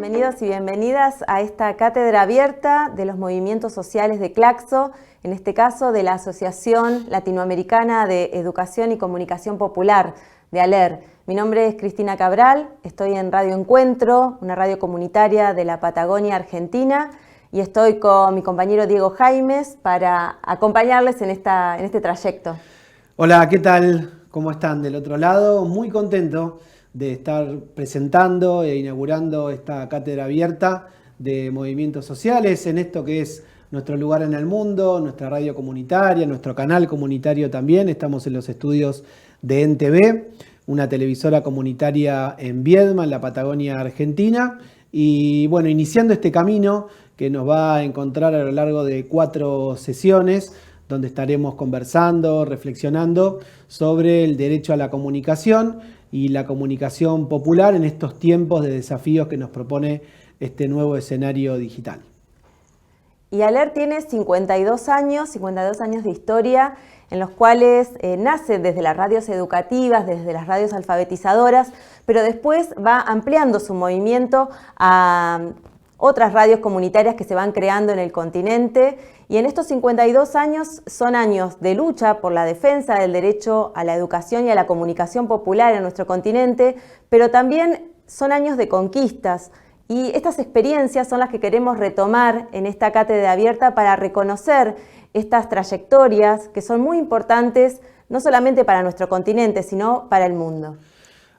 Bienvenidos y bienvenidas a esta cátedra abierta de los movimientos sociales de Claxo, en este caso de la Asociación Latinoamericana de Educación y Comunicación Popular, de ALER. Mi nombre es Cristina Cabral, estoy en Radio Encuentro, una radio comunitaria de la Patagonia Argentina, y estoy con mi compañero Diego Jaimes para acompañarles en este trayecto. Hola, ¿qué tal? ¿Cómo están del otro lado? Muy contento de estar presentando e inaugurando esta cátedra abierta de movimientos sociales en esto que es nuestro lugar en el mundo, nuestra radio comunitaria, nuestro canal comunitario también. Estamos en los estudios de NTV, una televisora comunitaria en Viedma, en la Patagonia Argentina. Y bueno, iniciando este camino que nos va a encontrar a lo largo de 4 sesiones, donde estaremos conversando, reflexionando sobre el derecho a la comunicación y la comunicación popular en estos tiempos de desafíos que nos propone este nuevo escenario digital. Y ALER tiene 52 años de historia, en los cuales nace desde las radios educativas, desde las radios alfabetizadoras, pero después va ampliando su movimiento a otras radios comunitarias que se van creando en el continente. Y en estos 52 años son años de lucha por la defensa del derecho a la educación y a la comunicación popular en nuestro continente, pero también son años de conquistas. Y estas experiencias son las que queremos retomar en esta cátedra abierta para reconocer estas trayectorias que son muy importantes, no solamente para nuestro continente, sino para el mundo.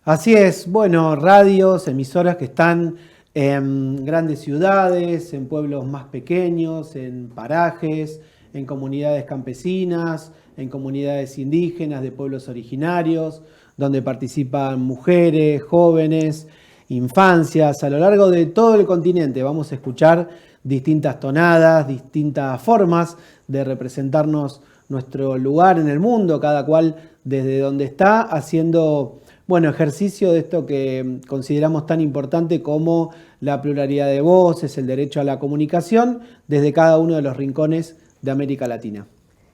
Así es, bueno, radios, emisoras que están en grandes ciudades, en pueblos más pequeños, en parajes, en comunidades campesinas, en comunidades indígenas de pueblos originarios, donde participan mujeres, jóvenes, infancias. A lo largo de todo el continente vamos a escuchar distintas tonadas, distintas formas de representarnos nuestro lugar en el mundo, cada cual desde donde está, haciendo ejercicio de esto que consideramos tan importante como la pluralidad de voces, el derecho a la comunicación, desde cada uno de los rincones de América Latina.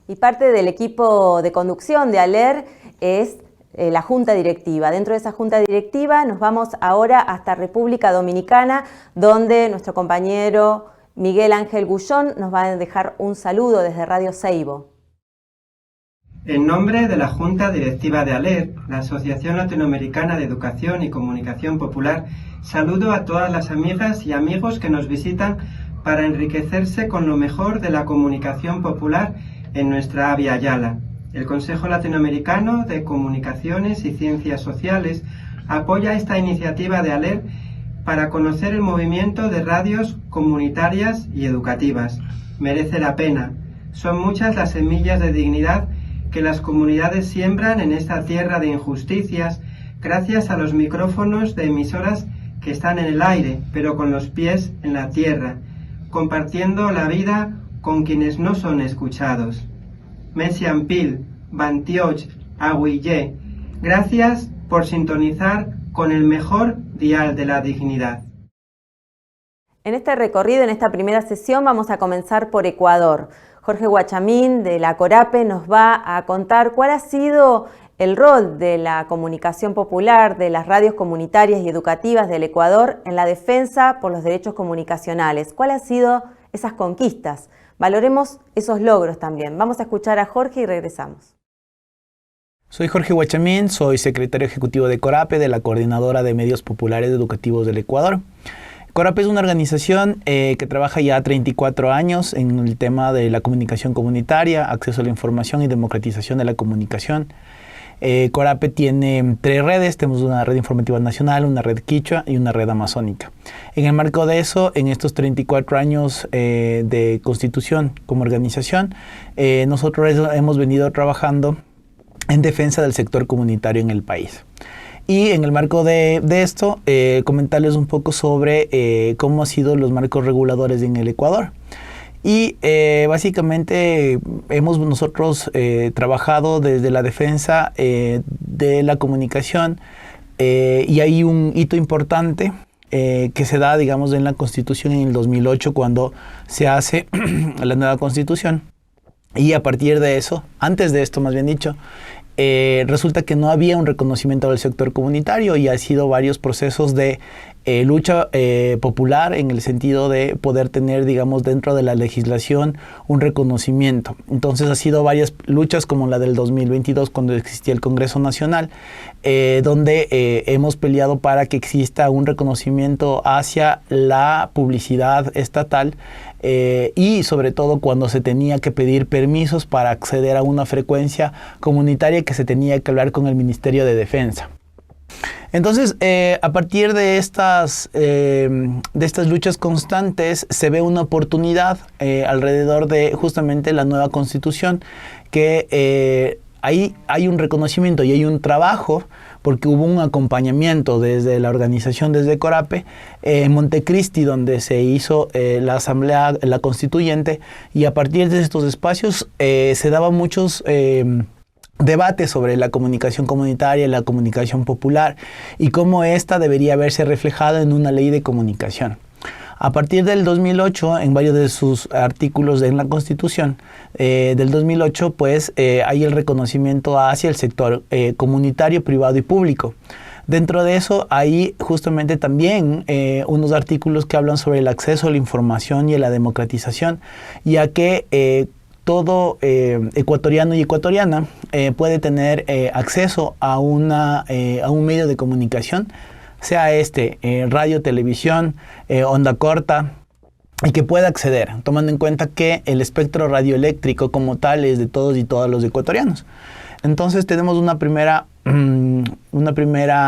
Y parte del equipo de conducción de ALER es la Junta Directiva. Dentro de esa Junta Directiva nos vamos ahora hasta República Dominicana, donde nuestro compañero Miguel Ángel Gullón nos va a dejar un saludo desde Radio Seibo. En nombre de la Junta Directiva de ALER, la Asociación Latinoamericana de Educación y Comunicación Popular, saludo a todas las amigas y amigos que nos visitan para enriquecerse con lo mejor de la comunicación popular en nuestra Avia Yala. El Consejo Latinoamericano de Comunicaciones y Ciencias Sociales apoya esta iniciativa de ALER para conocer el movimiento de radios comunitarias y educativas. Merece la pena. Son muchas las semillas de dignidad que las comunidades siembran en esta tierra de injusticias gracias a los micrófonos de emisoras que están en el aire, pero con los pies en la tierra, compartiendo la vida con quienes no son escuchados. Mesiampil, Bantioch, Aguillé, gracias por sintonizar con el mejor dial de la dignidad. En este recorrido, en esta primera sesión, vamos a comenzar por Ecuador. Jorge Guachamín de la Corape nos va a contar cuál ha sido el rol de la comunicación popular, de las radios comunitarias y educativas del Ecuador en la defensa por los derechos comunicacionales. ¿Cuáles han sido esas conquistas? Valoremos esos logros también. Vamos a escuchar a Jorge y regresamos. Soy Jorge Guachamín, soy secretario ejecutivo de Corape, de la Coordinadora de Medios Populares Educativos del Ecuador. Corape es una organización que trabaja ya 34 años en el tema de la comunicación comunitaria, acceso a la información y democratización de la comunicación. Corape tiene 3 redes, tenemos una red informativa nacional, una red quichua y una red amazónica. En el marco de eso, en estos 34 años de constitución como organización, nosotros hemos venido trabajando en defensa del sector comunitario en el país. Y en el marco de esto, comentarles un poco sobre cómo han sido los marcos reguladores en el Ecuador. Y básicamente hemos nosotros trabajado desde la defensa de la comunicación y hay un hito importante que se da, digamos, en la Constitución en el 2008 cuando se hace la nueva Constitución. Y a partir de eso, antes de esto más bien dicho, resulta que no había un reconocimiento del sector comunitario y ha sido varios procesos de lucha popular en el sentido de poder tener, digamos, dentro de la legislación un reconocimiento. Entonces ha sido varias luchas como la del 2022 cuando existía el Congreso Nacional, donde hemos peleado para que exista un reconocimiento hacia la publicidad estatal y sobre todo cuando se tenía que pedir permisos para acceder a una frecuencia comunitaria que se tenía que hablar con el Ministerio de Defensa. Entonces, a partir de estas luchas constantes, se ve una oportunidad alrededor de justamente la nueva Constitución, que ahí hay un reconocimiento y hay un trabajo, porque hubo un acompañamiento desde la organización, desde Corape, en Montecristi, donde se hizo la Asamblea, la Constituyente, y a partir de estos espacios se daban muchos debates sobre la comunicación comunitaria, la comunicación popular y cómo ésta debería verse reflejada en una ley de comunicación. A partir del 2008, en varios de sus artículos en la Constitución del 2008, pues hay el reconocimiento hacia el sector comunitario, privado y público. Dentro de eso hay justamente también unos artículos que hablan sobre el acceso a la información y a la democratización, ya que todo ecuatoriano y ecuatoriana puede tener acceso a un medio de comunicación, sea radio, televisión, onda corta, y que pueda acceder, tomando en cuenta que el espectro radioeléctrico como tal es de todos y todas los ecuatorianos. Entonces tenemos una primera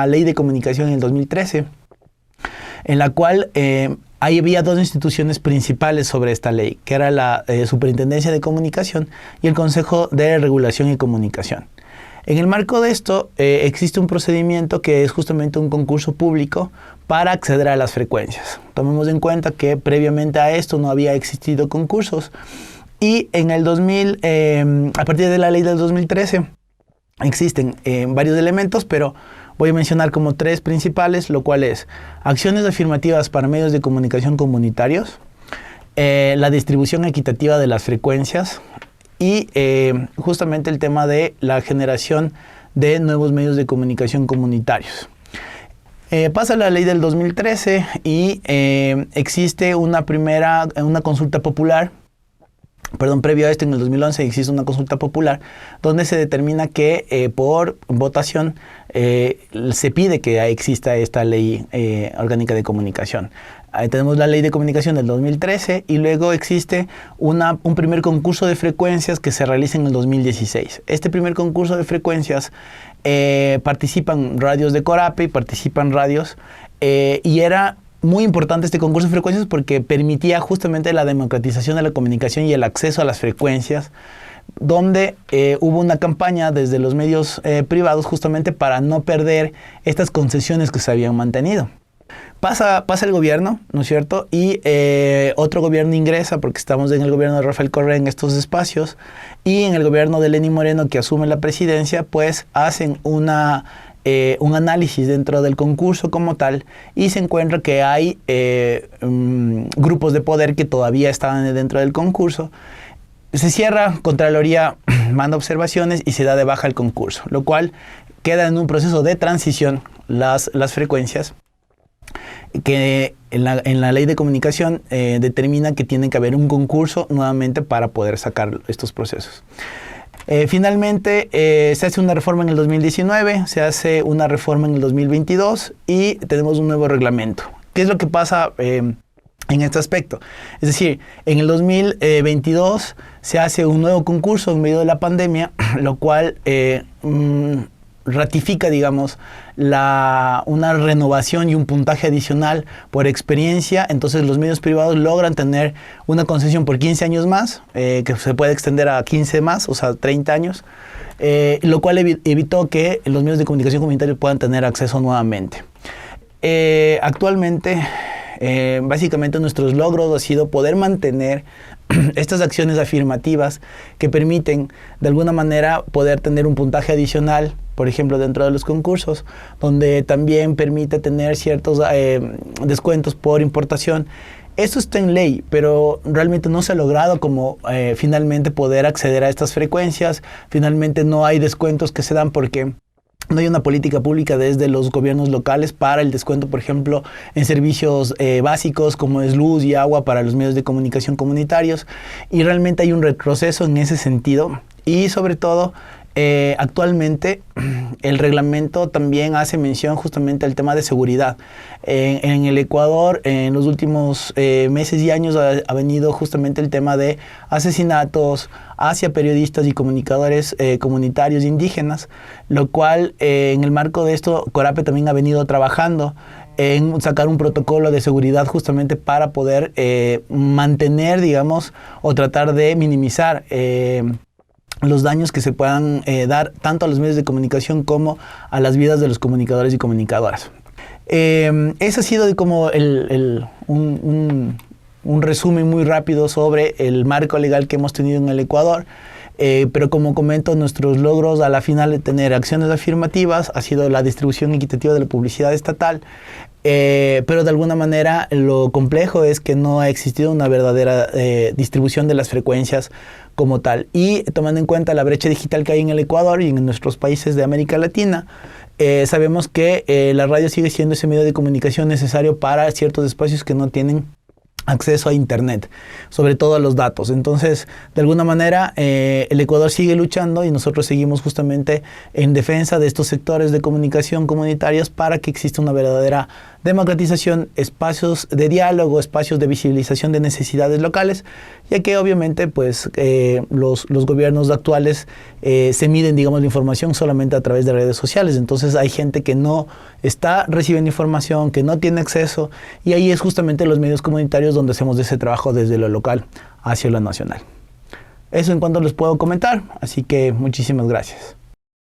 ley de comunicación en el 2013, en la cual ahí había dos instituciones principales sobre esta ley, que era la Superintendencia de Comunicación y el Consejo de Regulación y Comunicación. En el marco de esto existe un procedimiento que es justamente un concurso público para acceder a las frecuencias. Tomemos en cuenta que previamente a esto no había existido concursos y en el a partir de la ley del 2013 existen varios elementos, pero voy a mencionar como tres principales, lo cual es acciones afirmativas para medios de comunicación comunitarios, la distribución equitativa de las frecuencias y justamente el tema de la generación de nuevos medios de comunicación comunitarios. Pasa la ley del 2013 y existe una consulta popular. Previo a esto, en el 2011 existe una consulta popular donde se determina que por votación se pide que exista esta ley orgánica de comunicación. Ahí tenemos la ley de comunicación del 2013 y luego existe un primer concurso de frecuencias que se realiza en el 2016. Este primer concurso de frecuencias participan radios de Corape y participan radios y era muy importante este concurso de frecuencias porque permitía justamente la democratización de la comunicación y el acceso a las frecuencias, donde hubo una campaña desde los medios privados justamente para no perder estas concesiones que se habían mantenido. Pasa el gobierno, ¿no es cierto? Y otro gobierno ingresa, porque estamos en el gobierno de Rafael Correa en estos espacios, y en el gobierno de Lenín Moreno, que asume la presidencia, pues hacen un análisis dentro del concurso como tal y se encuentra que hay grupos de poder que todavía estaban dentro del concurso. Se cierra, Contraloría manda observaciones y se da de baja el concurso, lo cual queda en un proceso de transición las frecuencias que en la ley de comunicación determina que tiene que haber un concurso nuevamente para poder sacar estos procesos. Finalmente se hace una reforma en el 2019, se hace una reforma en el 2022 y tenemos un nuevo reglamento. ¿Qué es lo que pasa en este aspecto? Es decir, en el 2022 se hace un nuevo concurso en medio de la pandemia, lo cual ratifica, digamos, una renovación y un puntaje adicional por experiencia. Entonces los medios privados logran tener una concesión por 15 años más, que se puede extender a 15 más, o sea, 30 años, lo cual evitó que los medios de comunicación comunitarios puedan tener acceso nuevamente. Actualmente, básicamente nuestros logros ha sido poder mantener estas acciones afirmativas que permiten de alguna manera poder tener un puntaje adicional, por ejemplo, dentro de los concursos, donde también permite tener ciertos descuentos por importación. Esto está en ley, pero realmente no se ha logrado como finalmente poder acceder a estas frecuencias. Finalmente no hay descuentos que se dan porque no hay una política pública desde los gobiernos locales para el descuento, por ejemplo, en servicios básicos como es luz y agua para los medios de comunicación comunitarios, y realmente hay un retroceso en ese sentido. Y sobre todo, actualmente el reglamento también hace mención justamente al tema de seguridad. En el Ecuador, en los últimos meses y años ha venido justamente el tema de asesinatos hacia periodistas y comunicadores comunitarios indígenas, lo cual en el marco de esto Corape también ha venido trabajando en sacar un protocolo de seguridad justamente para poder mantener, digamos, o tratar de minimizar los daños que se puedan dar tanto a los medios de comunicación como a las vidas de los comunicadores y comunicadoras. Ese ha sido como un resumen muy rápido sobre el marco legal que hemos tenido en el Ecuador. Pero como comento, nuestros logros a la final de tener acciones afirmativas ha sido la distribución equitativa de la publicidad estatal, pero de alguna manera lo complejo es que no ha existido una verdadera distribución de las frecuencias como tal. Y tomando en cuenta la brecha digital que hay en el Ecuador y en nuestros países de América Latina, sabemos que la radio sigue siendo ese medio de comunicación necesario para ciertos espacios que no tienen acceso a internet, sobre todo a los datos. Entonces, de alguna manera, el Ecuador sigue luchando y nosotros seguimos justamente en defensa de estos sectores de comunicación comunitarios para que exista una verdadera democratización, espacios de diálogo, espacios de visibilización de necesidades locales, ya que obviamente pues los gobiernos actuales se miden, digamos, la información solamente a través de redes sociales. Entonces hay gente que no está recibiendo información, que no tiene acceso, y ahí es justamente los medios comunitarios donde hacemos ese trabajo desde lo local hacia lo nacional. Eso en cuanto les puedo comentar, así que muchísimas gracias.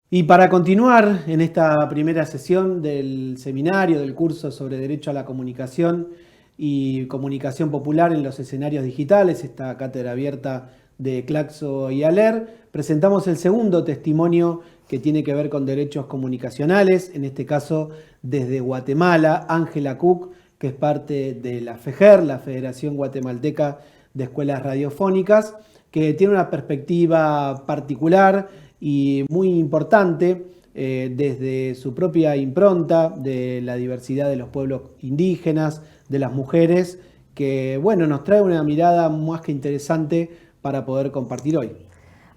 Y para continuar en esta primera sesión del seminario, del curso sobre Derecho a la Comunicación y Comunicación Popular en los escenarios digitales, esta cátedra abierta de Claxo y ALER, presentamos el segundo testimonio que tiene que ver con derechos comunicacionales, en este caso desde Guatemala, Ángela Cook, que es parte de la FEGER, la Federación Guatemalteca de Escuelas Radiofónicas, que tiene una perspectiva particular y muy importante desde su propia impronta de la diversidad de los pueblos indígenas, de las mujeres, que bueno, nos trae una mirada más que interesante para poder compartir hoy.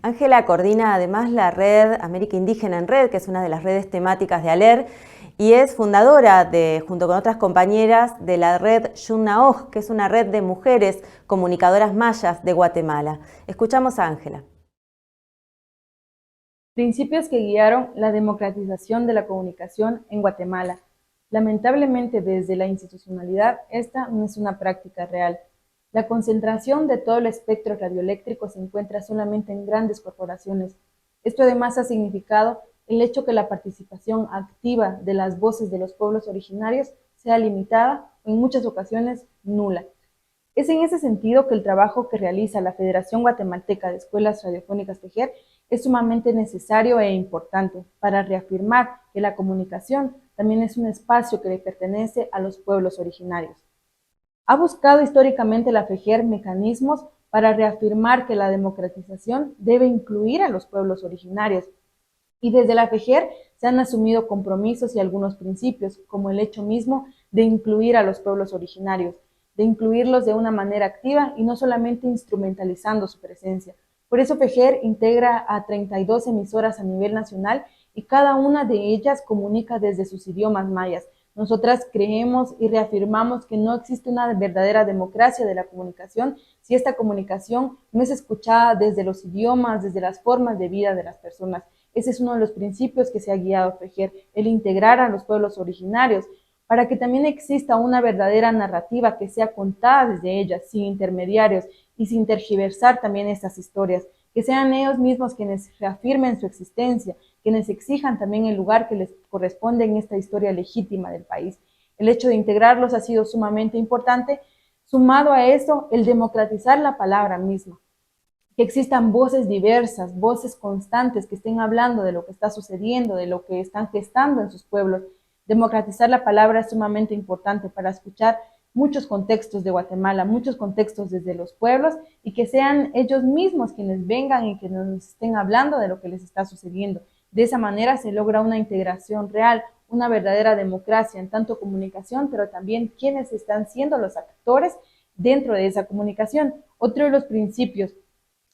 Ángela coordina además la red América Indígena en Red, que es una de las redes temáticas de ALER, y es fundadora, junto con otras compañeras, de la red Xunnaoj, que es una red de mujeres comunicadoras mayas de Guatemala. Escuchamos a Ángela. Principios que guiaron la democratización de la comunicación en Guatemala. Lamentablemente, desde la institucionalidad, esta no es una práctica real. La concentración de todo el espectro radioeléctrico se encuentra solamente en grandes corporaciones. Esto además ha significado el hecho que la participación activa de las voces de los pueblos originarios sea limitada o en muchas ocasiones nula. Es en ese sentido que el trabajo que realiza la Federación Guatemalteca de Escuelas Radiofónicas FEGER es sumamente necesario e importante para reafirmar que la comunicación también es un espacio que le pertenece a los pueblos originarios. Ha buscado históricamente la FEGER mecanismos para reafirmar que la democratización debe incluir a los pueblos originarios, y desde la FEGER se han asumido compromisos y algunos principios, como el hecho mismo de incluir a los pueblos originarios, de incluirlos de una manera activa y no solamente instrumentalizando su presencia. Por eso FEGER integra a 32 emisoras a nivel nacional y cada una de ellas comunica desde sus idiomas mayas. Nosotras creemos y reafirmamos que no existe una verdadera democracia de la comunicación si esta comunicación no es escuchada desde los idiomas, desde las formas de vida de las personas. Ese es uno de los principios que se ha guiado FEGER, el integrar a los pueblos originarios, para que también exista una verdadera narrativa que sea contada desde ellas, sin intermediarios y sin tergiversar también estas historias, que sean ellos mismos quienes reafirmen su existencia, quienes exijan también el lugar que les corresponde en esta historia legítima del país. El hecho de integrarlos ha sido sumamente importante, sumado a eso, el democratizar la palabra misma, que existan voces diversas, voces constantes que estén hablando de lo que está sucediendo, de lo que están gestando en sus pueblos. Democratizar la palabra es sumamente importante para escuchar muchos contextos de Guatemala, muchos contextos desde los pueblos, y que sean ellos mismos quienes vengan y que nos estén hablando de lo que les está sucediendo, De esa manera se logra una integración real, una verdadera democracia en tanto comunicación, pero también quienes están siendo los actores dentro de esa comunicación. Otro de los principios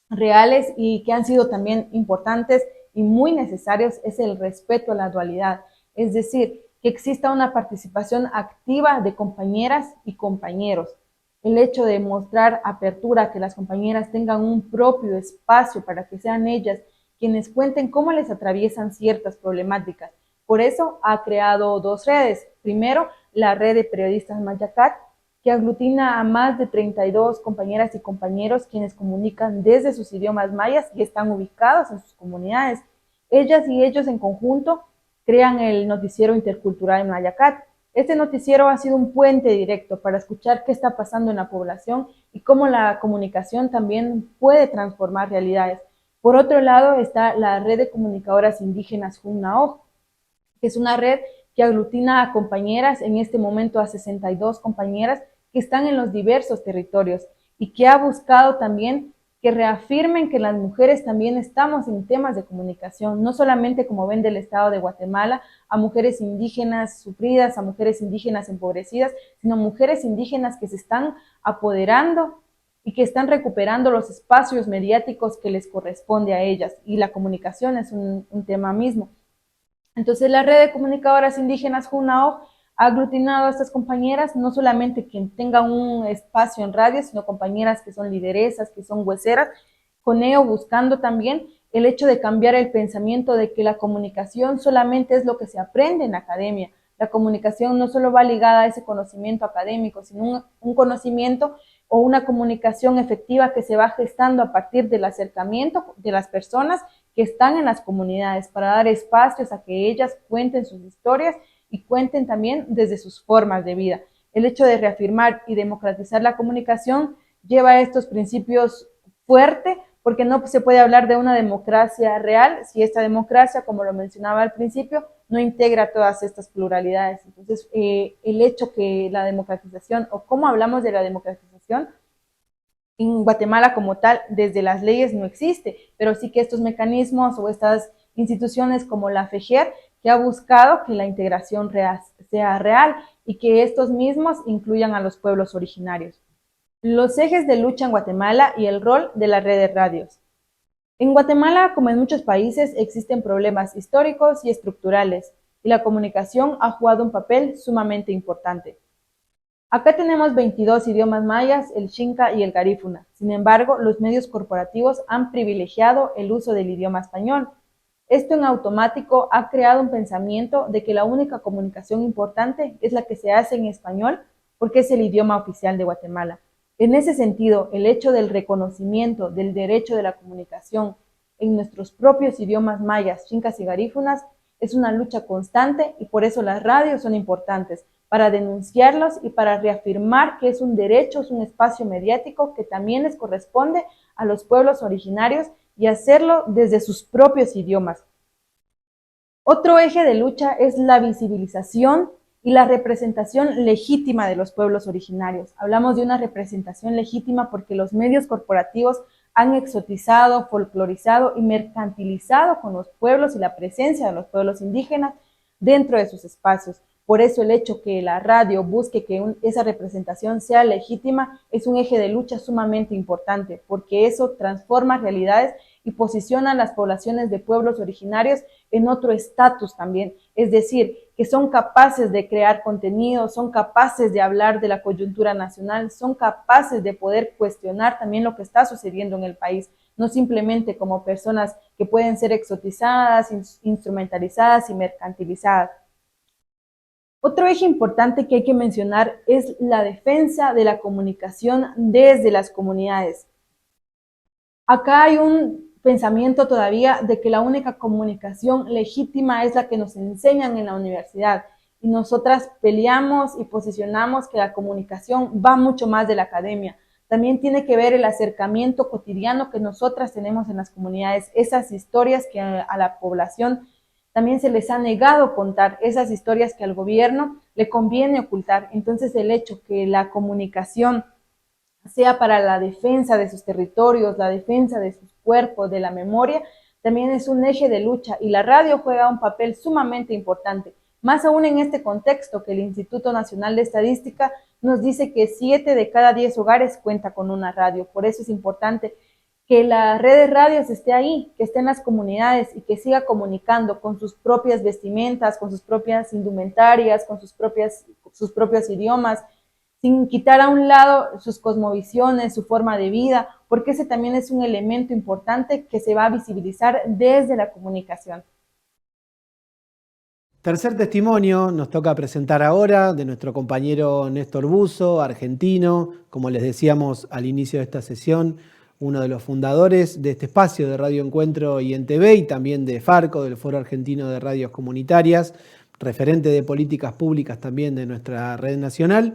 reales y que han sido también importantes y muy necesarios es el respeto a la dualidad, es decir, que exista una participación activa de compañeras y compañeros. El hecho de mostrar apertura, que las compañeras tengan un propio espacio para que sean ellas quienes cuenten cómo les atraviesan ciertas problemáticas. Por eso ha creado dos redes. Primero, la red de periodistas Mayacat, que aglutina a más de 32 compañeras y compañeros quienes comunican desde sus idiomas mayas y están ubicados en sus comunidades. Ellas y ellos en conjunto crean el noticiero intercultural Mayacat. Este noticiero ha sido un puente directo para escuchar qué está pasando en la población y cómo la comunicación también puede transformar realidades. Por otro lado está la red de comunicadoras indígenas Junnaoj, que es una red que aglutina a compañeras, en este momento a 62 compañeras que están en los diversos territorios y que ha buscado también que reafirmen que las mujeres también estamos en temas de comunicación, no solamente como ven del Estado de Guatemala, a mujeres indígenas sufridas, a mujeres indígenas empobrecidas, sino mujeres indígenas que se están apoderando y que están recuperando los espacios mediáticos que les corresponde a ellas, y la comunicación es un tema mismo. Entonces la red de comunicadoras indígenas Junnaoj ha aglutinado a estas compañeras, no solamente quien tenga un espacio en radio, sino compañeras que son lideresas, que son hueseras, con ello buscando también el hecho de cambiar el pensamiento de que la comunicación solamente es lo que se aprende en academia. La comunicación no solo va ligada a ese conocimiento académico, sino un conocimiento o una comunicación efectiva que se va gestando a partir del acercamiento de las personas que están en las comunidades para dar espacios a que ellas cuenten sus historias y cuenten también desde sus formas de vida. El hecho de reafirmar y democratizar la comunicación lleva a estos principios fuerte, porque no se puede hablar de una democracia real si esta democracia, como lo mencionaba al principio, no integra todas estas pluralidades. Entonces, el hecho que la democratización, o cómo hablamos de la democratización, en Guatemala como tal, desde las leyes no existe, pero sí que estos mecanismos o estas instituciones como la FEJER, que ha buscado que la integración sea real y que estos mismos incluyan a los pueblos originarios. Los ejes de lucha en Guatemala y el rol de la red de radios. En Guatemala, como en muchos países, existen problemas históricos y estructurales, y la comunicación ha jugado un papel sumamente importante. Acá tenemos 22 idiomas mayas, el xinca y el garífuna. Sin embargo, los medios corporativos han privilegiado el uso del idioma español. Esto en automático ha creado un pensamiento de que la única comunicación importante es la que se hace en español porque es el idioma oficial de Guatemala. En ese sentido, el hecho del reconocimiento del derecho de la comunicación en nuestros propios idiomas mayas, xincas y garífunas es una lucha constante, y por eso las radios son importantes, para denunciarlos y para reafirmar que es un derecho, es un espacio mediático que también les corresponde a los pueblos originarios, y hacerlo desde sus propios idiomas. Otro eje de lucha es la visibilización y la representación legítima de los pueblos originarios. Hablamos de una representación legítima porque los medios corporativos han exotizado, folclorizado y mercantilizado con los pueblos y la presencia de los pueblos indígenas dentro de sus espacios. Por eso el hecho que la radio busque que esa representación sea legítima es un eje de lucha sumamente importante, porque eso transforma realidades y posiciona a las poblaciones de pueblos originarios en otro estatus también. Es decir, que son capaces de crear contenido, son capaces de hablar de la coyuntura nacional, son capaces de poder cuestionar también lo que está sucediendo en el país, no simplemente como personas que pueden ser exotizadas, instrumentalizadas y mercantilizadas. Otro eje importante que hay que mencionar es la defensa de la comunicación desde las comunidades. Acá hay un pensamiento todavía de que la única comunicación legítima es la que nos enseñan en la universidad, y nosotras peleamos y posicionamos que la comunicación va mucho más de la academia. También tiene que ver el acercamiento cotidiano que nosotras tenemos en las comunidades, esas historias que a la población también se les ha negado contar, esas historias que al gobierno le conviene ocultar. Entonces el hecho que la comunicación sea para la defensa de sus territorios, la defensa de sus cuerpos, de la memoria, también es un eje de lucha y la radio juega un papel sumamente importante, más aún en este contexto que el Instituto Nacional de Estadística nos dice que 7 de cada 10 hogares cuenta con una radio. Por eso es importante que la red de radios esté ahí, que esté en las comunidades y que siga comunicando con sus propias vestimentas, con sus propias indumentarias, con sus propios idiomas, sin quitar a un lado sus cosmovisiones, su forma de vida, porque ese también es un elemento importante que se va a visibilizar desde la comunicación. Tercer testimonio nos toca presentar ahora de nuestro compañero Néstor Buzo, argentino, como les decíamos al inicio de esta sesión, uno de los fundadores de este espacio de Radio Encuentro y en TV y también de FARCO, del Foro Argentino de Radios Comunitarias, referente de políticas públicas también de nuestra red nacional.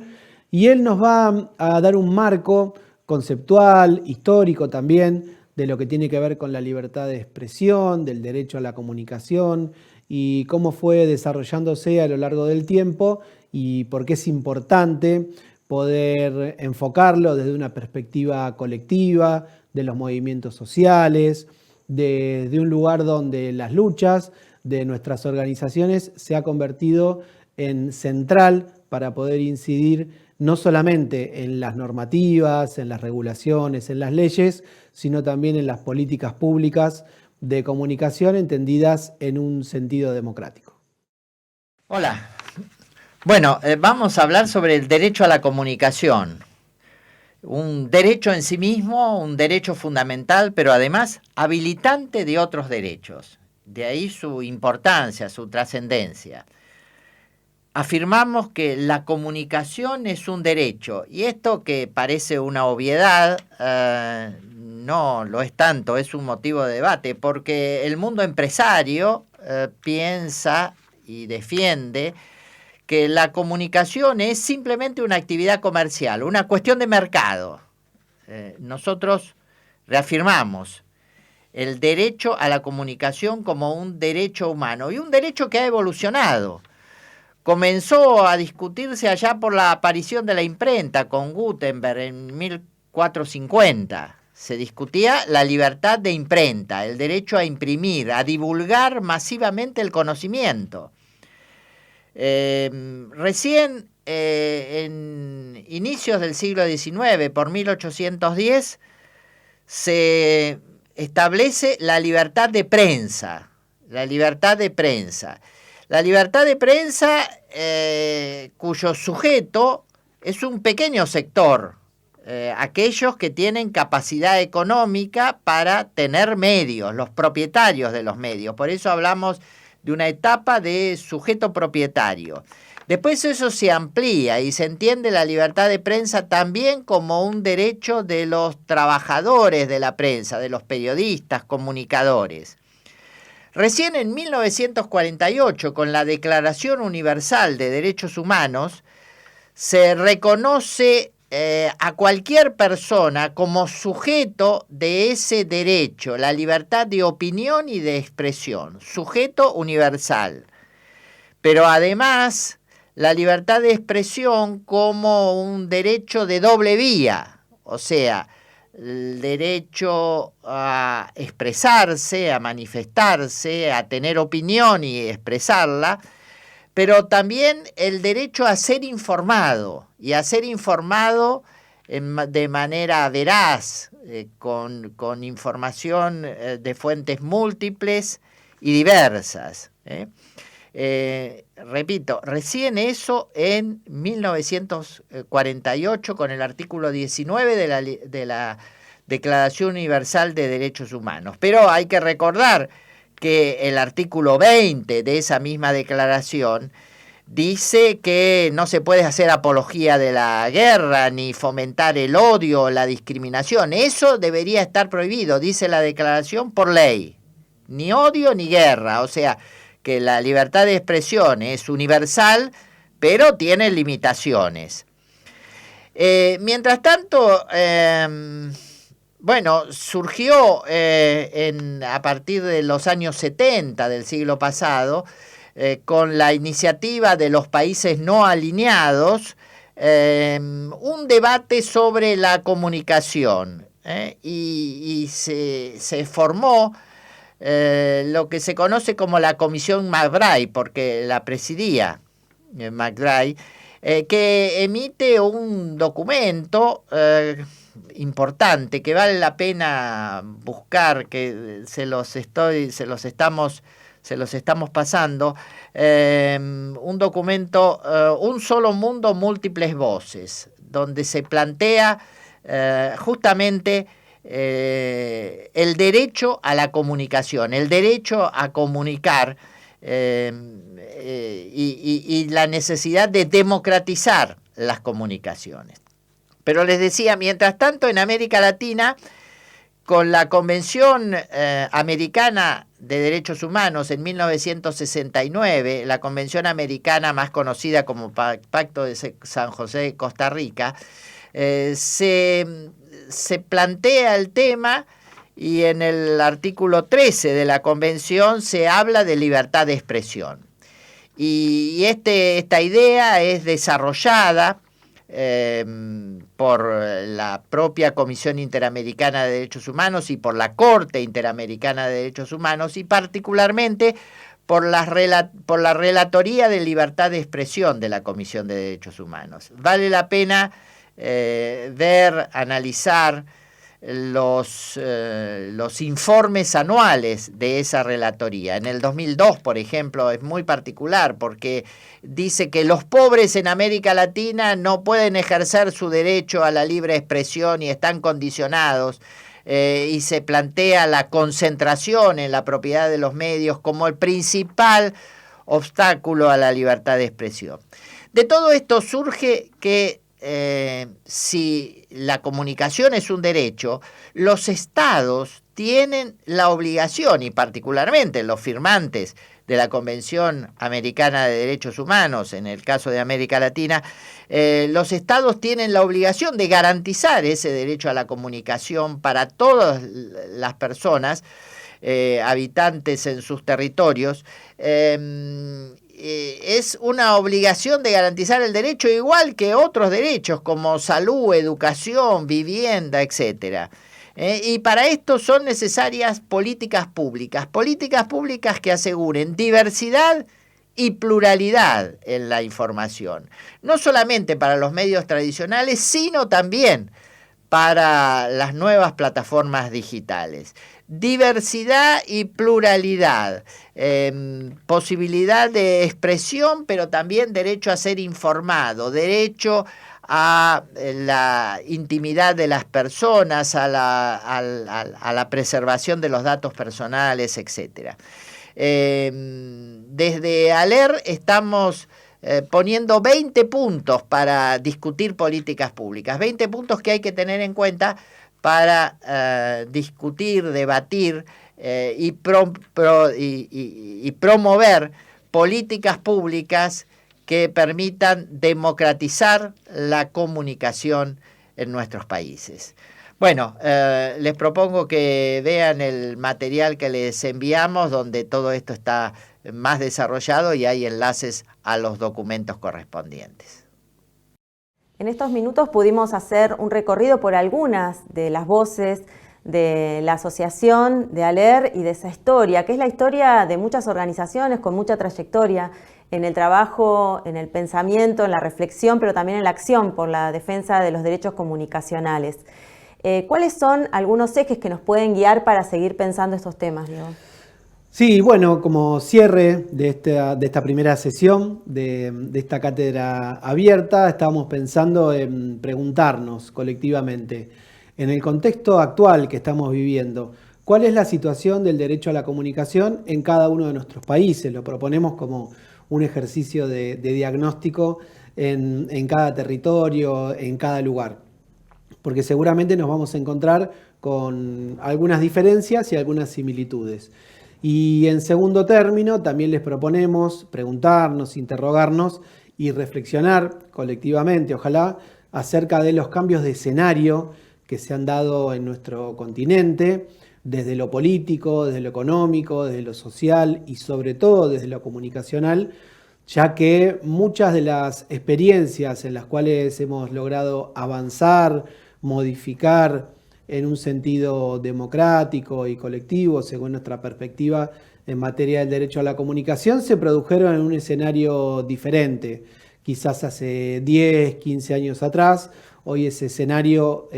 Y él nos va a dar un marco conceptual, histórico también, de lo que tiene que ver con la libertad de expresión, del derecho a la comunicación y cómo fue desarrollándose a lo largo del tiempo y por qué es importante poder enfocarlo desde una perspectiva colectiva, de los movimientos sociales, de un lugar donde las luchas de nuestras organizaciones se ha convertido en central para poder incidir no solamente en las normativas, en las regulaciones, en las leyes, sino también en las políticas públicas de comunicación entendidas en un sentido democrático. Hola. Bueno, vamos a hablar sobre el derecho a la comunicación. Un derecho en sí mismo, un derecho fundamental, pero además habilitante de otros derechos. De ahí su importancia, su trascendencia. Afirmamos que la comunicación es un derecho, y esto que parece una obviedad, no lo es tanto, es un motivo de debate, porque el mundo empresario piensa y defiende que la comunicación es simplemente una actividad comercial, una cuestión de mercado. Nosotros reafirmamos el derecho a la comunicación como un derecho humano y un derecho que ha evolucionado. Comenzó a discutirse allá por la aparición de la imprenta con Gutenberg en 1450. Se discutía la libertad de imprenta, el derecho a imprimir, a divulgar masivamente el conocimiento. Recién en inicios del siglo XIX, por 1810, se establece la libertad de prensa. La libertad de prensa. La libertad de prensa, cuyo sujeto es un pequeño sector, aquellos que tienen capacidad económica para tener medios, los propietarios de los medios. Por eso hablamos de una etapa de sujeto propietario. Después eso se amplía y se entiende la libertad de prensa también como un derecho de los trabajadores de la prensa, de los periodistas, comunicadores. Recién en 1948, con la Declaración Universal de Derechos Humanos, se reconoce a cualquier persona como sujeto de ese derecho, la libertad de opinión y de expresión, sujeto universal. Pero además, la libertad de expresión como un derecho de doble vía, o sea, el derecho a expresarse, a manifestarse, a tener opinión y expresarla, pero también el derecho a ser informado, y a ser informado de manera veraz, con información de fuentes múltiples y diversas. Repito, recién eso en 1948 con el artículo 19 de la Declaración Universal de Derechos Humanos. Pero hay que recordar que el artículo 20 de esa misma declaración dice que no se puede hacer apología de la guerra, ni fomentar el odio o la discriminación. Eso debería estar prohibido, dice la declaración, por ley. Ni odio ni guerra, o sea, que la libertad de expresión es universal, pero tiene limitaciones. Mientras tanto, surgió a partir de los años 70 del siglo pasado, con la iniciativa de los países no alineados, un debate sobre la comunicación, y se formó lo que se conoce como la Comisión McBride, porque la presidía McBride, que emite un documento importante que vale la pena buscar, que se los estamos pasando, un documento, Un solo mundo, múltiples voces, donde se plantea justamente el derecho a la comunicación, el derecho a comunicar y la necesidad de democratizar las comunicaciones. Pero les decía, mientras tanto, en América Latina, con la Convención Americana de Derechos Humanos en 1969, la Convención Americana más conocida como Pacto de San José de Costa Rica, se plantea el tema, y en el artículo 13 de la Convención se habla de libertad de expresión. Y esta idea es desarrollada por la propia Comisión Interamericana de Derechos Humanos y por la Corte Interamericana de Derechos Humanos, y particularmente por la Relatoría de Libertad de Expresión de la Comisión de Derechos Humanos. Vale la pena analizar los informes anuales de esa relatoría. En el 2002, por ejemplo, es muy particular porque dice que los pobres en América Latina no pueden ejercer su derecho a la libre expresión y están condicionados, y se plantea la concentración en la propiedad de los medios como el principal obstáculo a la libertad de expresión. De todo esto surge que si la comunicación es un derecho, los estados tienen la obligación, y particularmente los firmantes de la Convención Americana de Derechos Humanos, en el caso de América Latina, los estados tienen la obligación de garantizar ese derecho a la comunicación para todas las personas habitantes en sus territorios. Es una obligación de garantizar el derecho, igual que otros derechos como salud, educación, vivienda, etc. Y para esto son necesarias políticas públicas que aseguren diversidad y pluralidad en la información, no solamente para los medios tradicionales, sino también para las nuevas plataformas digitales. Diversidad y pluralidad, posibilidad de expresión, pero también derecho a ser informado, derecho a la intimidad de las personas, a la preservación de los datos personales, etc. Desde ALER estamos poniendo 20 puntos para discutir políticas públicas, 20 puntos que hay que tener en cuenta para discutir, debatir y promover políticas públicas que permitan democratizar la comunicación en nuestros países. Bueno, les propongo que vean el material que les enviamos, donde todo esto está más desarrollado y hay enlaces a los documentos correspondientes. En estos minutos pudimos hacer un recorrido por algunas de las voces de la asociación de ALER y de esa historia, que es la historia de muchas organizaciones con mucha trayectoria en el trabajo, en el pensamiento, en la reflexión, pero también en la acción por la defensa de los derechos comunicacionales. ¿Cuáles son algunos ejes que nos pueden guiar para seguir pensando estos temas, Diego? Sí, bueno, como cierre de esta primera sesión de esta cátedra abierta, estábamos pensando en preguntarnos colectivamente, en el contexto actual que estamos viviendo, ¿cuál es la situación del derecho a la comunicación en cada uno de nuestros países? Lo proponemos como un ejercicio de diagnóstico en cada territorio, en cada lugar, porque seguramente nos vamos a encontrar con algunas diferencias y algunas similitudes. Y en segundo término, también les proponemos preguntarnos, interrogarnos y reflexionar colectivamente, ojalá, acerca de los cambios de escenario que se han dado en nuestro continente, desde lo político, desde lo económico, desde lo social y sobre todo desde lo comunicacional, ya que muchas de las experiencias en las cuales hemos logrado avanzar, modificar, en un sentido democrático y colectivo, según nuestra perspectiva en materia del derecho a la comunicación, se produjeron en un escenario diferente, quizás hace 10, 15 años atrás. Hoy ese escenario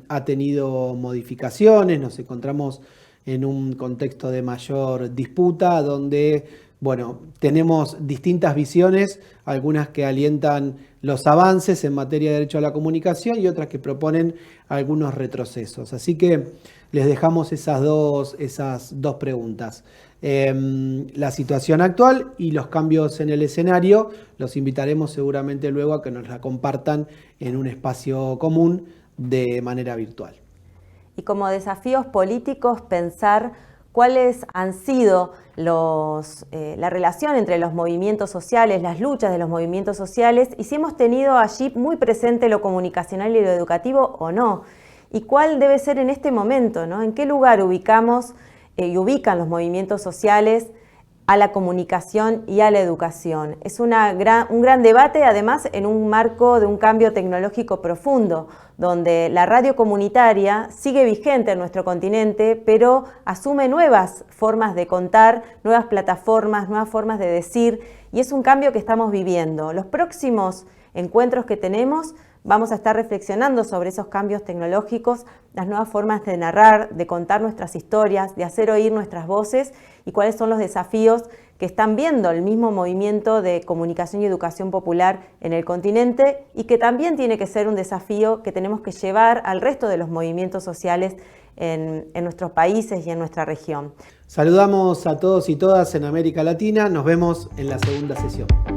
ha tenido modificaciones, nos encontramos en un contexto de mayor disputa, donde bueno, tenemos distintas visiones, algunas que alientan los avances en materia de derecho a la comunicación y otras que proponen algunos retrocesos. Así que les dejamos esas dos preguntas. La situación actual y los cambios en el escenario, los invitaremos seguramente luego a que nos la compartan en un espacio común de manera virtual. Y como desafíos políticos, pensar cuáles han sido la relación entre los movimientos sociales, las luchas de los movimientos sociales, y si hemos tenido allí muy presente lo comunicacional y lo educativo o no, y cuál debe ser en este momento, ¿no? En qué lugar ubicamos y ubican los movimientos sociales a la comunicación y a la educación. Es un gran debate, además, en un marco de un cambio tecnológico profundo, donde la radio comunitaria sigue vigente en nuestro continente, pero asume nuevas formas de contar, nuevas plataformas, nuevas formas de decir, y es un cambio que estamos viviendo. Los próximos encuentros que tenemos vamos a estar reflexionando sobre esos cambios tecnológicos, las nuevas formas de narrar, de contar nuestras historias, de hacer oír nuestras voces y cuáles son los desafíos que están viendo el mismo movimiento de comunicación y educación popular en el continente y que también tiene que ser un desafío que tenemos que llevar al resto de los movimientos sociales en nuestros países y en nuestra región. Saludamos a todos y todas en América Latina. Nos vemos en la segunda sesión.